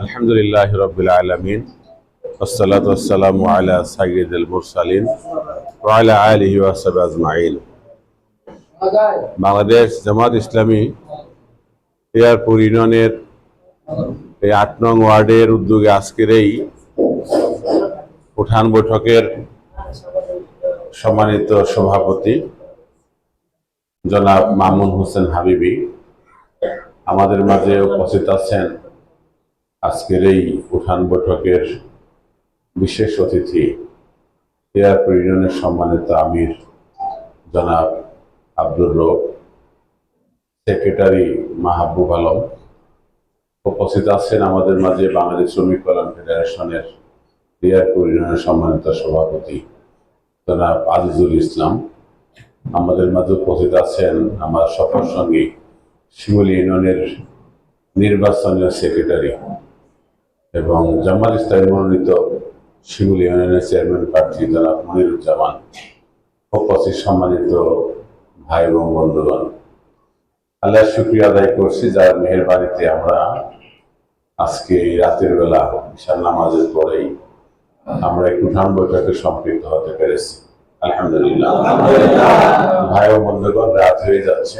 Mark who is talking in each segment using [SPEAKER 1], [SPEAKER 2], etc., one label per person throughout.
[SPEAKER 1] আলহামদুলিল্লাহি রাব্বিল আলামিন ওয়াসসালাতু ওয়াসসালামু আলা সাইয়্যিদিল মুরসালিন ওয়া আলা আলিহি ওয়া সাহবিহি আজমাইন। বাংলাদেশ জামাত ইসলামী এয়ারপুর ইউনিয়নের এই ৮ নং ওয়ার্ডের উদ্যোগে আজকের এই উঠান বৈঠকের সম্মানিত সভাপতি জনাব মামুন হোসেন হাবিবি, আমাদের মাঝে উপস্থিত আছেন আজকের এই উঠান বৈঠকের বিশেষ অতিথি এয়ারপুর ইউনিয়নের সম্মানিত আমির জনাব আব্দুর রউফ, সেক্রেটারি মাহবুব আলম, উপস্থিত আছেন আমাদের মাঝে বাংলাদেশ শ্রমিক কল্যাণ ফেডারেশনের এয়ারপুর ইউনিয়নের সম্মানিত সভাপতি জনাব আজিজুল ইসলাম, আমাদের মাঝে উপস্থিত আছেন আমার সফর সঙ্গী শিমুলী ইউনিয়নের নির্বাচনীয় সেক্রেটারি এবং জামাত ইসলামী মনোনীত শিমুলী ইউনিয়নের চেয়ারম্যান প্রার্থী জনাব মনিরুজ্জামান, উপস্থিত সম্মানিত ভাই এবং বন্ধুগণ, আল্লাহর শুকরিয়া আদায় করছি যার মেহেরবানিতে আমরা আজকে এই রাতের বেলা ঈশার নামাজের পরেই আমরা এক উঠান বৈঠকে সম্পৃক্ত হতে পেরেছি। আলহামদুলিল্লাহ। ভাই ও বন্ধুগণ, রাত হয়ে যাচ্ছে,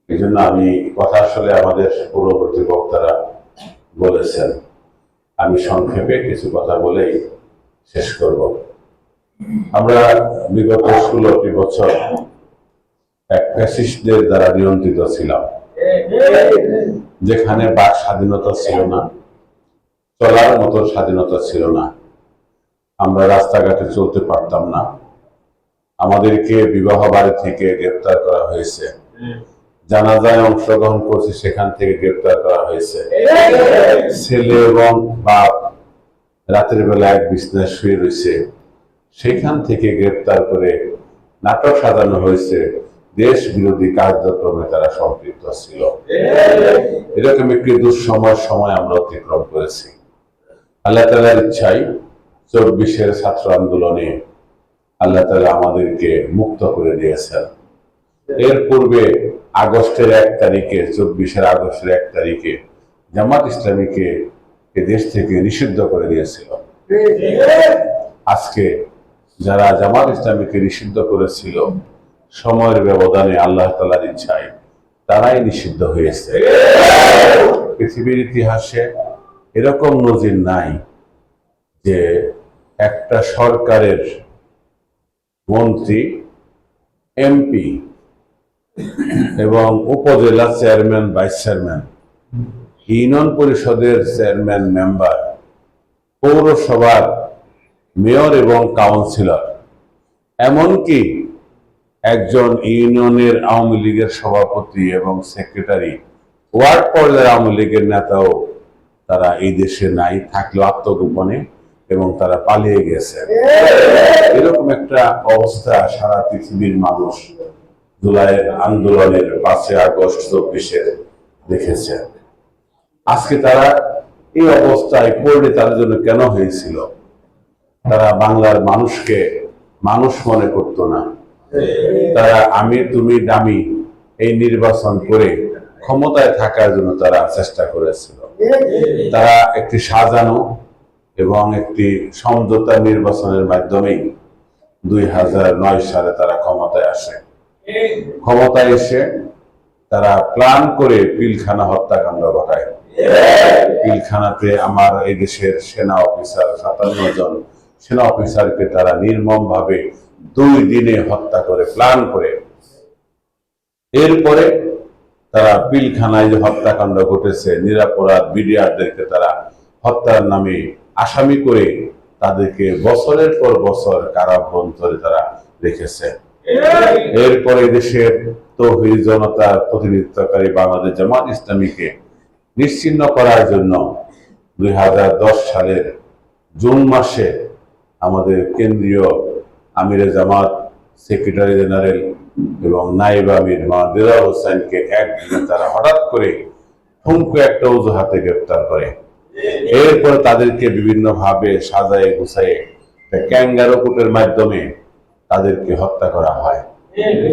[SPEAKER 1] এই জন্য আমি কথা আসলে আমাদের পূর্ববর্তী বক্তারা বলেছেন, আমি সংক্ষেপে কিছু কথা বলেই শেষ করব। আমরা বিগত 16টি বছর এক ফ্যাসিস্টদের দ্বারা নিয়ন্ত্রিত ছিলাম, যেখানে বাক স্বাধীনতা ছিল না, চলার মতো স্বাধীনতা ছিল না, আমরা রাস্তাঘাটে চলতে পারতাম না, আমাদেরকে বিবাহ বাড়ি থেকে গ্রেপ্তার করা হয়েছে, জানাজায় অংশগ্রহণ করছি সেখান থেকে গ্রেপ্তার করা হয়েছে, ছেলে এবং বাপ রাতের বেলা এক বিছানায় শুয়ে রয়েছে, সেখান থেকে গ্রেপ্তার করে নাটক সাজানো হয়েছে, দেশ বিরোধী কার্যক্রমে তারা সম্পৃক্ত ছিল। এরকম একটি দুঃসময় সময় আমরা অতিক্রম করেছি। আল্লাহ তাআলার ইচ্ছায় 24-এর ছাত্র আন্দোলনে আল্লাহ তাআলা আমাদেরকে মুক্ত করে দিয়েছেন। এর পূর্বে আগস্টের 1 তারিখে 24-এর আগস্টের 1 তারিখে জামাত ইসলামীকে এ দেশ থেকে নিষিদ্ধ করে দিয়েছিল। আজকে যারা জামাত ইসলামীকে নিষিদ্ধ করেছিল, সময়ের ব্যবধানে আল্লাহ তাআলার ইচ্ছায় তারাই নিষিদ্ধ হয়েছে। পৃথিবীর ইতিহাসে এরকম নজির নাই যে একটা সরকারের মন্ত্রী, এমপি এবং উপজেলা চেয়ারম্যান, ভাইস চেয়ারম্যান, ইউনিয়ন পরিষদের চেয়ারম্যান, মেম্বার, পৌরসভার মেয়র এবং কাউন্সিলর, এমনকি একজন ইউনিয়নের আওয়ামী লীগের সভাপতি এবং সেক্রেটারি, ওয়ার্ড পর্যায়ের আওয়ামী লীগের নেতাও তারা এই দেশে নাই, থাকলেও আত্মগোপনে, এবং তারা পালিয়ে গেছে। এরকম একটা অবস্থা সারা পৃথিবীর মানুষ জুলাইয়ের আন্দোলনের 5 আগস্ট 24-এর দেখেছে। আজকে তারা এই অবস্থায় পড়লে তাদের জন্য কেন হয়েছিল? তারা বাংলার মানুষকে মানুষ মনে করতো না। তারা আমি তুমি দামি এই নির্বাচন করে ক্ষমতায় থাকার জন্য তারা চেষ্টা করেছিল। তারা একটি সাজানো এবং একটি সমঝোতা নির্বাচনের মাধ্যমেই 2009 সালে তারা ক্ষমতায় আসে। ক্ষমতায় এসে তারা প্ল্যান করে পিলখানা হত্যাকাণ্ড ঘটায়। পিলখানাতে আমার এই দেশের সেনা অফিসার 57 জন সেনা অফিসারকে তারা নির্মম ভাবে 2 দিনে হত্যা করে, প্ল্যান করে। এরপরে তারা পিলখানায় যে হত্যাকাণ্ড ঘটেছে, নিরাপরাধ বিডিআরদেরকে তারা হত্যার নামে আসামি করে তাদেরকে বছরের পর বছর কারাবরণ তারা রেখেছে। এরপরে দেশের তৌহিদ জনতার প্রতিনিধিত্বকারী বাংলাদেশ জামাত ইসলামীকে নিশ্চিহ্ন করার জন্য 2010 সালের জুন মাসে আমাদের কেন্দ্রীয় আমিরে জামাত, সেক্রেটারি জেনারেল এবং নায়েব আমির দেলাওয়ার হোসেনকে একদিনে তারা হঠাৎ করে ঠুনকো একটা অজুহাতে গ্রেপ্তার করে। এরপর তাদেরকে বিভিন্ন ভাবে সাজায়ে গুছায়ে ক্যাঙ্গারো কোর্টের মাধ্যমে তাদেরকে হত্যা করা হয়।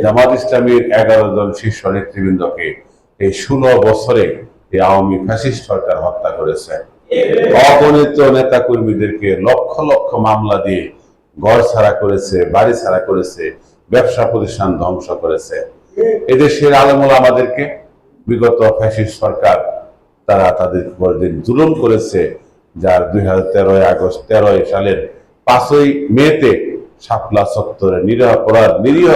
[SPEAKER 1] জামাত ইসলামীর 11 জন শীর্ষ নেতৃবৃন্দকে এই 16 বছরে এই আওয়ামী ফ্যাসিস্ট সরকার হত্যা করেছে। অগণিত নেতা কর্মীদেরকে লক্ষ লক্ষ মামলা দিয়ে ঘর ছাড়া করেছে, বাড়ি ছাড়া করেছে, ব্যবসা প্রতিষ্ঠান ধ্বংস করেছে। এদেশের আলেমুল আমাদেরকে বিগত ফ্যাসিস্ট সরকার তারা তাদের উপর যে জুলুম করেছে, যার 2013 সালের 5ই মেতে শাপলা চত্বরে নিরীহ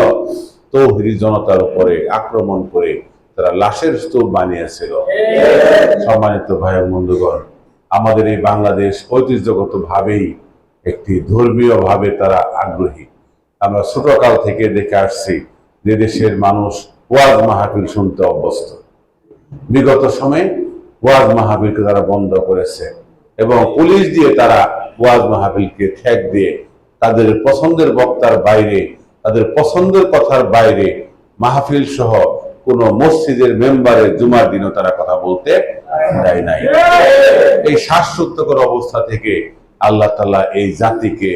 [SPEAKER 1] তৌহিদি জনতার উপরে আক্রমণ করে তারা লাশের স্তূপ বানিয়েছিল। সম্মানিত ভাই ও বন্ধুগণ, আমাদের এই বাংলাদেশ ঐতিহ্যগত ভাবেই একটি ধর্মীয় ভাবে তারা আগ্রহী। আমরা ছোটকাল থেকে দেখে আসছি যে দেশের মানুষ ওয়াজ মাহফিল শুনতে অভ্যস্ত। বিগত সময়ে ওয়াজ মাহফিলকে তারা বন্ধ করেছে এবং পুলিশ দিয়ে তারা ওয়াজ মাহফিলকে ঠেক দিয়ে তাদের পছন্দের বক্তার বাইরে, তাদের পছন্দের কথার বাইরে মাহফিল সহ কোন মসজিদের মেম্বারের জুমার দিনও তারা কথা বলতে দেয় নাই। এই শ্বাসরুদ্ধকর অবস্থা থেকে আল্লাহ তাআলা এই জাতিকে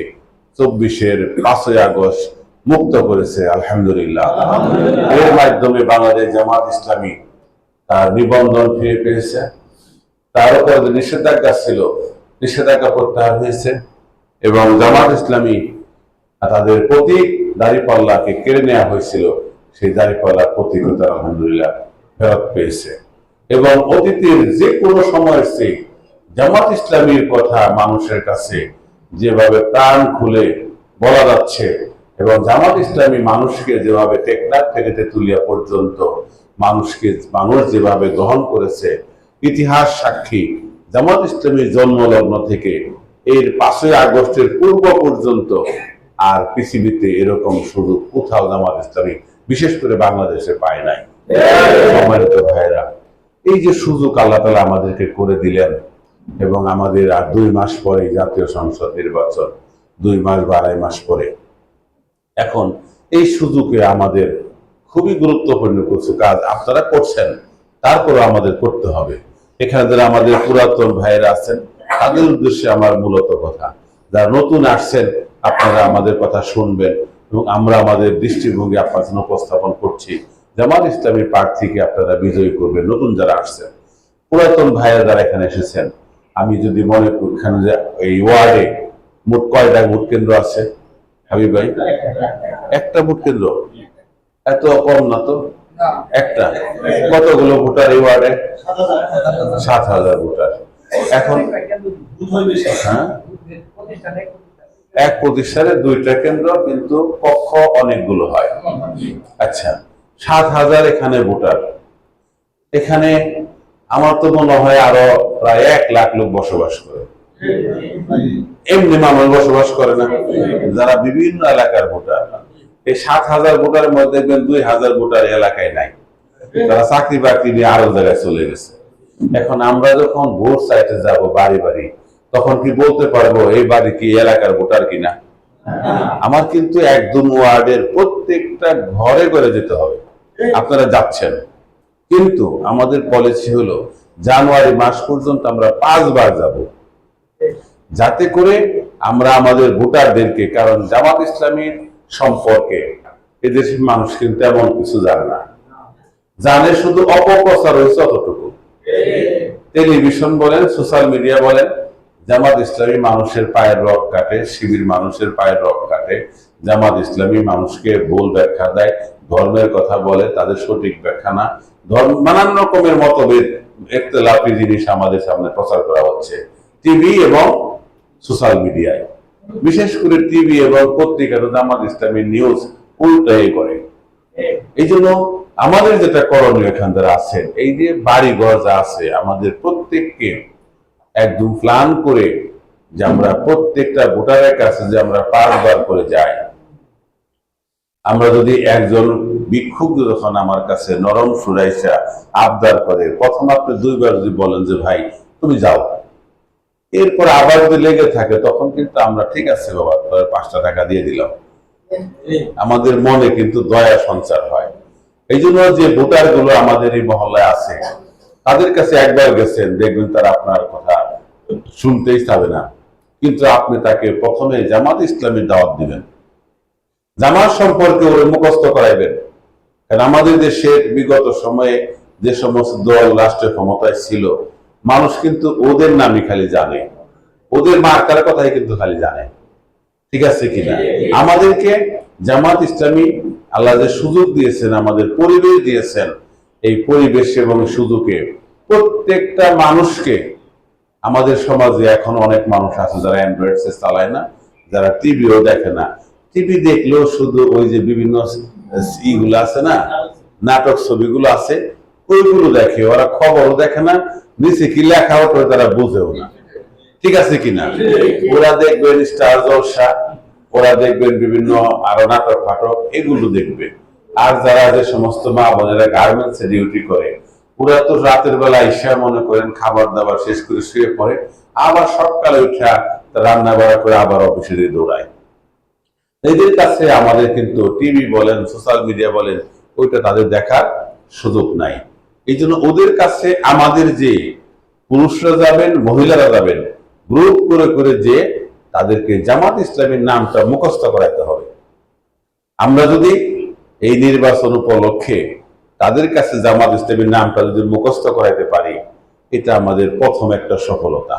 [SPEAKER 1] 24-এর 5ই আগস্ট মুক্ত করেছে, আলহামদুলিল্লাহ। এর মাধ্যমে বাংলাদেশ জামাত ইসলামী তার নিবন্ধন ফিরে পেয়েছে। তার উপর যে নিষেধাজ্ঞা ছিল, নিষেধাজ্ঞা প্রত্যাহার হয়েছে এবং জামাত ইসলামী তাদের প্রতীক দাঁড়িপাল্লাকে কেড়ে নেওয়া হয়েছিল, সেই দাঁড়িপাল্লার প্রতীক তারা আলহামদুলিল্লাহ ফেরত পেয়েছে। এবং অতীতের যে কোনো সময়ের চেয়ে জামাত ইসলামীর কথা মানুষের কাছে যেভাবে প্রাণ খুলে বলা যাচ্ছে এবং জামাত ইসলামী মানুষকে যেভাবে টেকনাফ থেকে তেঁতুলিয়া পর্যন্ত মানুষ যেভাবে গ্রহণ করেছে, ইতিহাস সাক্ষী জামাত ইসলামীর জন্মলগ্ন থেকে এর 5ই আগস্টের পূর্ব পর্যন্ত আর পৃথিবীতে এরকম সুযোগ কোথাও জামাত ইসলামী বিশেষ করে বাংলাদেশে পায় নাই। সম্মানিত ভাইরা, এই যে সুযোগ আল্লাহ তাআলা আমাদেরকে করে দিলেন এবং আমাদের আর 2 মাস পরে জাতীয় সংসদ নির্বাচন, 2 মাস বা 2.5 মাস পরে, এখন এই সুযোগে আমাদের খুবই গুরুত্বপূর্ণ কিছু কাজ আপনারা করছেন, তারপরে আমাদের করতে হবে। এখানে যারা আমাদের পুরাতন ভাইয়েরা আছেন তাদের উদ্দেশ্যে আমার মূলত কথা, যারা নতুন আসছেন আপনারা আমাদের কথা শুনবেন এবং আমরা আমাদের দৃষ্টিভঙ্গি আপনার জন্য উপস্থাপন করছি। জামাত ইসলামী প্রার্থীকে আপনারা বিজয়ী করবেন। নতুন যারা আসছেন, পুরাতন ভাইয়েরা যারা এখানে এসেছেন, আমি যদি মনে করি এখানে যে এই ওয়ার্ডে মোট কয়টা ভোট কেন্দ্র আছে হাবিব ভাই? একটা ভোট কেন্দ্র, এত কম না তো? একটা। কতগুলো ভোটার এই ওয়ার্ডে? 7,000 ভোটার। এখন হ্যাঁ, এক প্রতিষ্ঠানে 2টা কেন্দ্র, কিন্তু কক্ষ অনেকগুলো হয়। আচ্ছা, 7,000 এখানে ভোটার। এখানে আমার তো মনে হয় আরো প্রায় 1 লাখ লোক বসবাস করে। এমনি মানুষ বসবাস করে না, যারা বিভিন্ন এলাকার ভোটার। এই 7,000 ভোটারের মধ্যে দেখবেন 2,000 ভোটার এলাকায় নাই, তারা চাকরি বাকরি নিয়ে আরো জায়গায় চলে গেছে। এখন আমরা যখন ভোট চাইতে যাব বাড়ি বাড়ি, তখন কি বলতে পারবো এই বাড়ি কি এলাকার ভোটার কিনা? আমার কিন্তু একদম ওয়ার্ডের প্রত্যেকটা ঘরে ঘরে যেতে হবে। আপনারা যাচ্ছেন, কিন্তু আমাদের পলিসি হলো জানুয়ারি মাস পর্যন্ত আমরা 5 বার যাব, যাতে করে আমরা আমাদের ভোটারদেরকে, কারণ জামাত ইসলামীর সম্পর্কে এদেশের মানুষ কিন্তু এমন কিছু জানে না, জানে শুধু অপপ্রচার হয়েছে অতটুকু। টেলিভিশন বলেন, সোশ্যাল মিডিয়া বলেন, জামাত ইসলামী মানুষের পায়ের রগ কাটে, শিবির মানুষের পায়ের রগ কাটে। জামাত ইসলামী মানুষকে ভুল ব্যাখ্যা দেয়, ধর্মের কথা বলে, তাদের সঠিক ব্যাখ্যা না, নানান রকমের মতভেদ, ইখতিলাফি জিনিস আমাদের সামনে প্রচার করা হচ্ছে টিভি এবং সোশ্যাল মিডিয়ায়। বিশেষ করে টিভি এবং পত্রিকাতে জামাত ইসলামীর নিউজ উল্টাই করে। এই জন্য আমাদের যেটা করণীয়, এখান থেকে আছেন, এই যে বাড়ি ঘর যা আছে, আমাদের প্রত্যেককে একদম প্ল্যান করে যে আমরা প্রত্যেকটা ভোটারের কাছে যে আমরা 5 বার করে যাই। আমরা যদি একজন বিক্ষুব্ধ যখন আমার কাছে নরম সুরাইসা আবদার করে, প্রথম আপনি 2 বার যদি বলেন যে ভাই তুমি যাও, এরপর আবার যদি লেগে থাকে, তখন কিন্তু আমরা ঠিক আছে বাবা 5টা টাকা দিয়ে দিলাম, আমাদের মনে কিন্তু দয়া সঞ্চার হয়। এই জন্য যে ভোটার গুলো আমাদের এই মহল্লায় আছে, তাদের কাছে একবার গেছেন, দেখবেন তারা আপনার কথা শুনতেই চাবে না, কিন্তু আপনি তাকে প্রথমে জামাত ইসলামীর দাওয়াত দিবেন, জামাত সম্পর্কে ওরে মুখস্থ করাইবেন। কারণ আমাদের দেশের বিগত সময়ে যে সমস্ত দল রাষ্ট্রীয় ক্ষমতায় ছিল, মানুষ কিন্তু ওদের নামই খালি জানে, ওদের মার্কার কথাই কিন্তু খালি জানে। ঠিক আছে কিনা? আমাদেরকে জামাত ইসলামী আল্লাহ যে সুযোগ দিয়েছেন, আমাদের পরিবেশ দিয়েছেন, এই পরিবেশ এবং সুযোগে প্রত্যেকটা মানুষকে, আমাদের সমাজে এখন অনেক মানুষ আছে যারা অ্যান্ড্রয়েড সেট চালায় না, যারা টিভিও দেখে না, টিভি দেখলেও শুধু ওই যে বিভিন্ন ইগুলো আছে না, নাটক ছবিগুলো আছে, ওইগুলো দেখে, ওরা খবরও দেখে না, নিচে কি লেখা ওঠে তারা বুঝেও না। ঠিক আছে কিনা? ওরা দেখবেন স্টার জলসা, ওরা দেখবেন বিভিন্ন আরো নাটক ফাটক, এগুলো দেখবে। আর যারা যে সমস্ত মা বোনেরা গার্মেন্টসে ডিউটি করে, ওরা তো রাতের বেলা ঈশা মনে করেন খাবার দাবার শেষ করে শুয়ে পড়ে, আবার সকালে উঠা রান্না বাড়া করে আবার অফিসে দিয়ে দৌড়ায়। এদের কাছে আমাদের কিন্তু টিভি বলেন, সোশ্যাল মিডিয়া বলেন, ওইটা তাদের দেখার সুযোগ নাই। এই জন্য ওদের কাছে আমাদের যে পুরুষরা যাবেন, মহিলারা যাবেন, গ্রুপ করে করে যে তাদেরকে জামাত ইসলামের নামটা মুখস্থ করাইতে হবে। আমরা যদি এই নির্বাচন উপলক্ষে তাদের কাছে জামাত ইসলামের নামটা যদি মুখস্থ করাইতে পারি, এটা আমাদের প্রথম একটা সফলতা।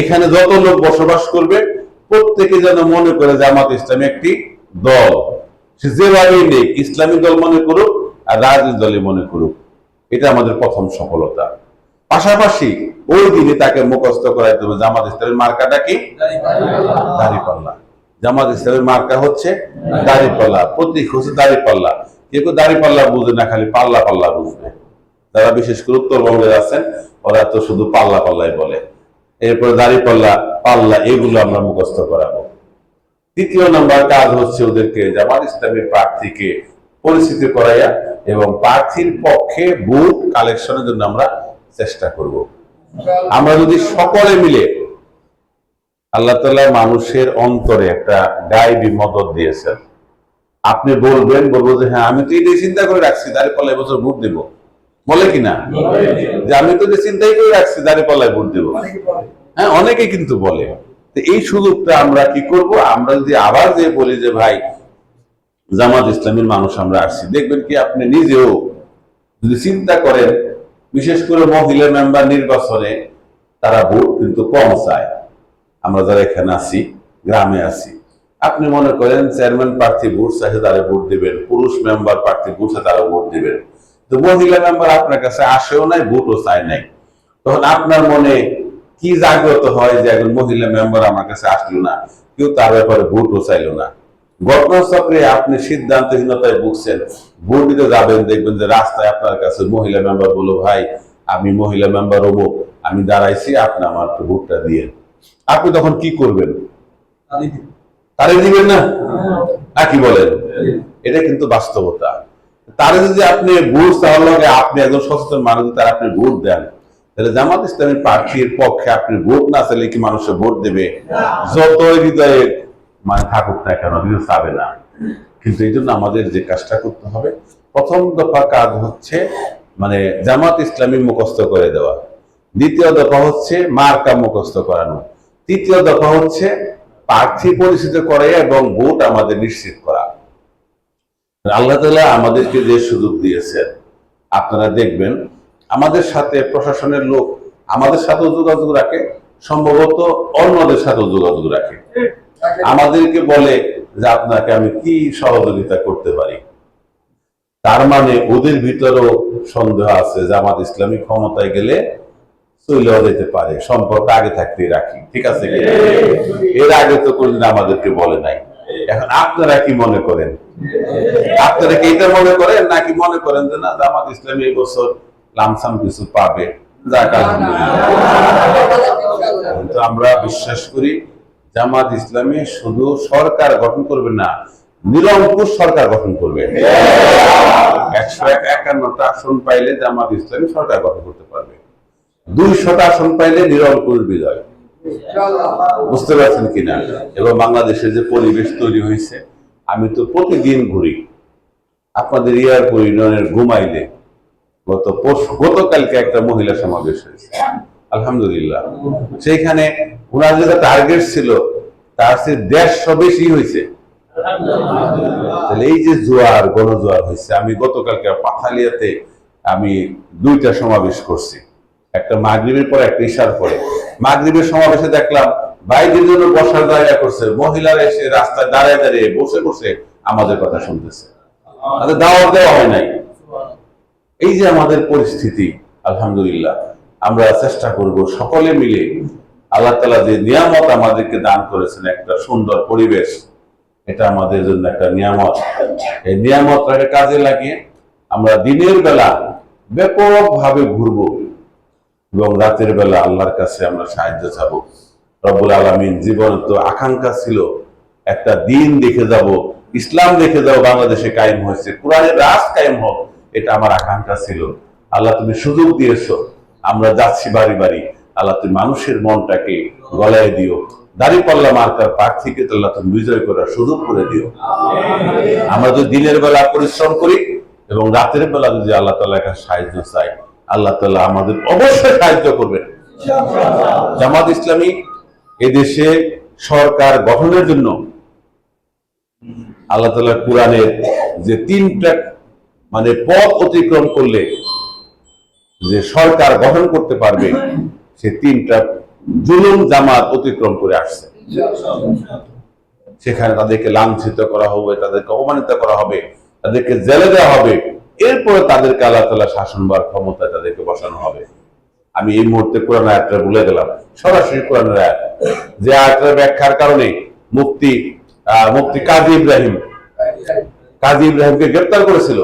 [SPEAKER 1] এখানে যত লোক বসবাস করবে প্রত্যেকে যেন মনে করে জামাত ইসলামী একটি দল, সে যেভাবেই নেই, ইসলামী দল মনে করুক আর রাজনৈতিক দলে মনে করুক, এটা আমাদের প্রথম সফলতা। পাশাপাশি ওই দিনে তাকে মুখস্থ করাইতে হবে জামাত ইসলামের মার্কাটা কি? দাড়িপাল্লা। জামাত ইসলামের মার্কা হচ্ছে দাড়িপাল্লা, প্রতীক হচ্ছে দাড়িপাল্লা। কেউ দাড়িপাল্লা বুঝে না, খালি পাল্লা পাল্লা বুঝবে। যারা বিশেষ করে উত্তরবঙ্গে আছেন ওরা তো শুধু পাল্লা পাল্লাই বলে। এরপরে দাড়িপাল্লা, পাল্লা, এগুলো আমরা মুখস্থ করাবো। দ্বিতীয় নম্বর কাজ হচ্ছে ওদেরকে জামাত ইসলামের প্রার্থীকে পরিচিতি করাইয়া এবং প্রার্থীর পক্ষে ভোট কালেকশনের জন্য আমরা চেষ্টা করব। আমরা যদি সকলে মিলে, আল্লাহ তাআলা মানুষের অন্তরে একটা গায়েবী মদত দিয়েছেন। আপনি বলবেন, বলবো যে হ্যাঁ আমি তো এই চিন্তা করে রাখছি দাঁড়িপাল্লা এবছর ভোট দেব, বলে কিনা? যে আমি তো চিন্তাই করে রাখছি দাঁড়িপাল্লায় ভোট দেব। হ্যাঁ, অনেকে কিন্তু বলে। এই সুযোগটা আমরা কি করব? আমরা যদি আবার যে বলি যে ভাই জামাত ইসলামের মানুষ আমরা আসছি, দেখবেন কি আপনি নিজেও যদি চিন্তা করেন, বিশেষ করে মহিলা মেম্বার নির্বাচনে তারা ভোট কিন্তু কম চায়। আমরা যারা এখানে আছি, গ্রামে আছি, আপনি মনে করেন চেয়ারম্যান প্রার্থী ভোট চাইছে তারা ভোট দিবেন, পুরুষ মেম্বার প্রার্থী ভোট চাই তারা ভোট দিবেন, তো মহিলা মেম্বার আপনার কাছে আসেও নাই, ভোটও চায় নাই, তখন আপনার মনে কি জাগ্রত হয় যে একজন মহিলা মেম্বার আমার কাছে আসলো না, কেউ তার ব্যাপারে ভোটও চাইলো না। ঘটনাচক্রে আপনি সিদ্ধান্তহীনতায় ভুগছেন, ভোট দিতে যাবেন, দেখবেন যে রাস্তায় আপনার কাছে মহিলা মেম্বার বলল ভাই আমি মহিলা মেম্বার হবো, আমি দাঁড়াইছি, আপনি আমার ভোটটা দিয়ে। আপনি তখন কি করবেন? তারে দিবেন না? কি বলেন? এটা কিন্তু বাস্তবতা। তারে যদি আপনি ভোট চাওয়ার লগে আপনি একজন সচেতন মানুষ তার আপনি ভোট দেন, তাহলে জামাত ইসলামের প্রার্থীর পক্ষে আপনি ভোট না চাইলে কি মানুষের ভোট দেবে? যতই হৃদয়ে মানে থাকুক না কেন, কিন্তু চাবে না। কিন্তু এই জন্য আমাদের যে কাজটা করতে হবে, প্রথম দফা কাজ হচ্ছে মানে জামাত ইসলামী মুখস্থ করে দেওয়া, দ্বিতীয় দফা হচ্ছে মার্কা মুখস্থ করানো, তৃতীয় দফা হচ্ছে প্রার্থী পরিচিত করে এবং ভোট আমাদের নিশ্চিত করা। আল্লাহ তাআলা আমাদেরকে যে সুযোগ দিয়েছেন, আপনারা দেখবেন আমাদের সাথে প্রশাসনের লোক আমাদের সাথেও যোগাযোগ রাখে, সম্ভবত অন্যদের সাথেও যোগাযোগ রাখে, আমাদেরকে বলে যে আপনাকে আমি কি সহযোগিতা করতে পারি। তার মানে ওদের ভিতরেও সন্দেহ আছে জামাত ইসলামী ক্ষমতায় গেলে চলেও যেতে পারে, সম্পর্ক আগে থাকতেই রাখি। ঠিক আছে, এর আগে তো কোনদিন আমাদেরকে বলে নাই। এখন আপনারা কি মনে করেন? আপনারা কি এটা মনে করেন নাকি মনে করেন যে না জামাত ইসলামী এই বছর লামসাম কিছু পাবে? যাক আলহামদুলিল্লাহ। কিন্তু আমরা বিশ্বাস করি জামাত ইসলামী শুধু সরকার গঠন করবে না, নিরঙ্কুশ সরকার গঠন করবে। 151টা আসন পাইলে জামাত ইসলামী সরকার গঠন করতে পারবে, 200টা আসন পাইলে নিরঙ্কুশ বিজয়। বুঝতে পারছেন কিনা? এবং বাংলাদেশের যে পরিবেশ তৈরি হয়েছে, আমি তো প্রতিদিন ঘুরি আপনাদের ইয়ারপুর ইউনিয়নের ঘুমাইলে, গতকালকে একটা মহিলা সমাবেশ হয়েছে, আলহামদুলিল্লাহ। সেইখানে ওনার যেটা টার্গেট ছিল তার চেয়ে 150 বেশি হয়েছে। এই যে জোয়ার, গণজোয়ার হয়েছে, আমি গতকালকে পাথালিয়াতে আমি দুইটা সমাবেশ করছি, একটা মাগরিবের পরে একটা ইশার পরে। মাগরিবের সমাবেশে দেখলাম ভাইদের জন্য বসার জায়গা করছে, মহিলারা এসে রাস্তায় দাঁড়িয়ে দাঁড়িয়ে বসে বসে আমাদের কথা শুনতেছে, তাদের দাওয়াত দেওয়া হয় নাই। এই যে আমাদের পরিস্থিতি, আলহামদুলিল্লাহ আমরা চেষ্টা করব সকলে মিলে, আল্লাহ তাআলা যে নিয়ামত আমাদেরকে দান করেছেন একটা সুন্দর পরিবেশ, এটা আমাদের জন্য একটা নিয়ামত। এই নিয়ামতটাকে কাজে লাগিয়ে আমরা দিনের বেলা ব্যাপকভাবে ঘুরবো এবং রাতের বেলা আল্লাহর কাছে আমরা সাহায্য চাবো। রব্বুল আলামিন জীবন তো আকাঙ্ক্ষা ছিল একটা দিন দেখে যাব, ইসলাম দেখে যাব বাংলাদেশে কায়েম হয়েছে, কোরআনের রাজ কায়েম হোক, এটা আমার আকাঙ্ক্ষা ছিল। আল্লাহ তুমি সুযোগ দিয়েছো, আমরা যাচ্ছি বাড়ি বাড়ি। আল্লাহ তুমি মানুষের মনটাকে গলায় দিও, দাঁড়িপাল্লা মার্কার প্রার্থীকে আল্লাহ তুমি বিজয় করার সুযোগ করে দিও। আমরা যদি দিনের বেলা পরিশ্রম করি এবং রাতের বেলা যদি আল্লাহ তাআলার কাছে সাহায্য চাই, আল্লাহ তাআলা আমাদের অবশ্যই সাহায্য করবেন। জামাত ইসলামী এদেশে সরকার গঠনের জন্য আল্লাহ তাআলা কোরআনের যে তিনটা পথ অতিক্রম করলে যে সরকার গঠন করতে পারবে, সে তিনটা জুলুম জামাত অতিক্রম করে আসছে। সেখানে তাদেরকে লাঞ্ছিত করা হবে, তাদেরকে অপমানিত করা হবে, তাদেরকে জেলে দেওয়া হবে, এরপরে তাদেরকে আল্লাহ তাআলা শাসনবার ক্ষমতায় তাদেরকে বসানো হবে। আমি এই মুহূর্তে কোরআন আয়াতটা ভুলে গেলাম, সরাসরি কোরআনের আয়াত, যে আয়াতের ব্যাখ্যার কারণে মুফতি কাজী ইব্রাহিমকে গ্রেফতার করেছিল।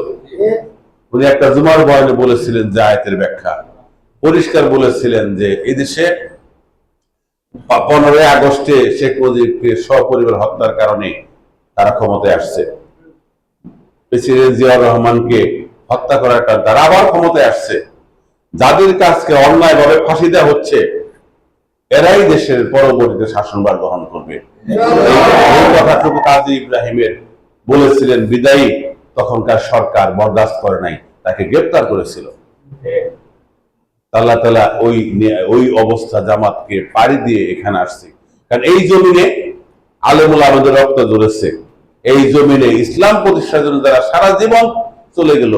[SPEAKER 1] উনি একটা জুমার বয়ানে বলেছিলেন যে আয়াতের ব্যাখ্যা পরিষ্কার বলেছিলেন যে এদেশে 15 আগস্টে শেখ মুজিবকে সপরিবার হত্যার কারণে তারা ক্ষমতায় আসছে, প্রেসিডেন্ট জিয়াউর রহমানকে হত্যা করার কারণে তারা আবার ক্ষমতায় আসছে। যাদের কাছকে অন্যায়ভাবে ফাঁসি দেওয়া হচ্ছে, এরাই দেশের পরবর্তীতে শাসনভার গ্রহণ করবে। এই কথাটুকু কাজী ইব্রাহিমের বলেছিলেন বিদায়ী তখনকার সরকার বরদাস্ত করে নাই, তাকে গ্রেফতার করেছিল। আল্লাহ তাআলা ওই অবস্থা জামাতকে পাড়ি দিয়ে এখানে আসছে। কারণ এই জমিনে আলেমুল আমাদের রক্ত ঝরেছে, এই জমিনে ইসলাম প্রতিষ্ঠার জন্য যারা সারা জীবন চলে গেল,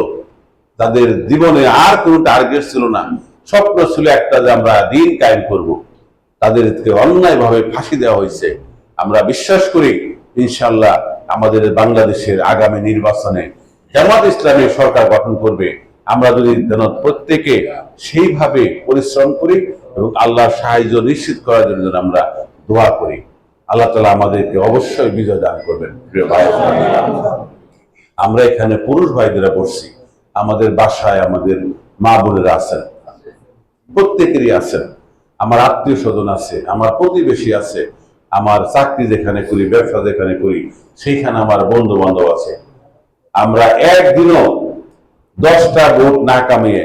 [SPEAKER 1] তাদের জীবনে আর কোনো টার্গেট ছিল না, স্বপ্ন ছিল একটা যে আমরা দিন কায়েম করব, তাদেরকে অন্যায়ভাবে ফাঁসি দেওয়া হয়েছে। আমরা বিশ্বাস করি ইনশাআল্লাহ আমাদের বাংলাদেশের আগামী নির্বাচনে জামাত ইসলামী সরকার গঠন করবে। আমরা যদি যেন প্রত্যেকে সেইভাবে পরিশ্রম করি এবং আল্লাহর সাহায্য নিশ্চিত করার জন্য আমরা দোয়া করি, আল্লাহ তাআলা আমাদেরকে অবশ্যই বিজয় দান করবেন। প্রিয় ভাই, আমরা এখানে পুরুষ ভাইদেরা বসছি, আমাদের বাসায় আমাদের মা বোনেরা আছেন, প্রত্যেকেরই আছেন, আমার আত্মীয় স্বজন আছে, আমার প্রতিবেশী আছে, আমার চাকরি যেখানে করি, ব্যবসা যেখানে করি, সেইখানে আমার বন্ধু বান্ধব আছে। আমরা একদিনও 10টা ভোট না কামিয়ে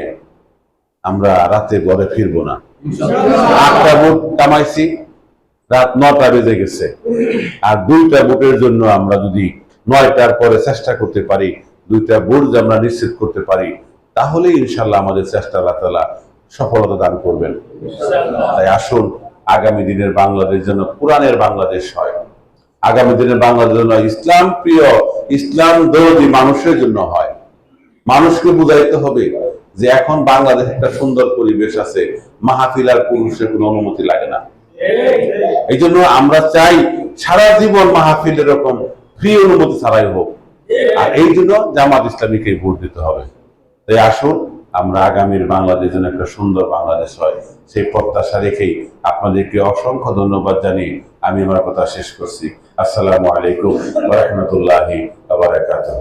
[SPEAKER 1] আমরা রাতে ঘরে ফিরবো না। 8টা ভোট কামাইছি, রাত 9টা বেজে গেছে, আর 2টা ভোটের জন্য আমরা যদি 9টার পরে চেষ্টা করতে পারি, 2টা ভোট যদি আমরা নিশ্চিত করতে পারি, তাহলে ইনশাল্লাহ আমাদের চেষ্টা আল্লাহ তাআলা সফলতা দান করবেন। তাই আসুন আগামী দিনের বাংলাদেশ যেন কোরআনের বাংলাদেশ হয়, আগামী দিনের বাংলাদেশ যেন ইসলাম প্রিয়, ইসলাম দরদি মানুষের জন্য হয়। মানুষকে বুঝাইতে হবে যে এখন বাংলাদেশ একটা সুন্দর পরিবেশ আছে, মাহফিল আর পুরুষের কোনো অনুমতি লাগে না। এই জন্য আমরা চাই সারা জীবন মাহফিল এরকম ফ্রি অনুমতি ছাড়াই হোক, আর এই জন্য জামাত ইসলামীকে ভোট দিতে হবে। তাই আসুন আমরা আগামীর বাংলাদেশ যেন একটা সুন্দর বাংলাদেশ হয়, সেই প্রত্যাশা রেখেই আপনাদেরকে অসংখ্য ধন্যবাদ জানিয়ে আমি আমার কথা শেষ করছি। আসসালামু আলাইকুম ওয়া রাহমাতুল্লাহি ওয়া বারাকাতুহু।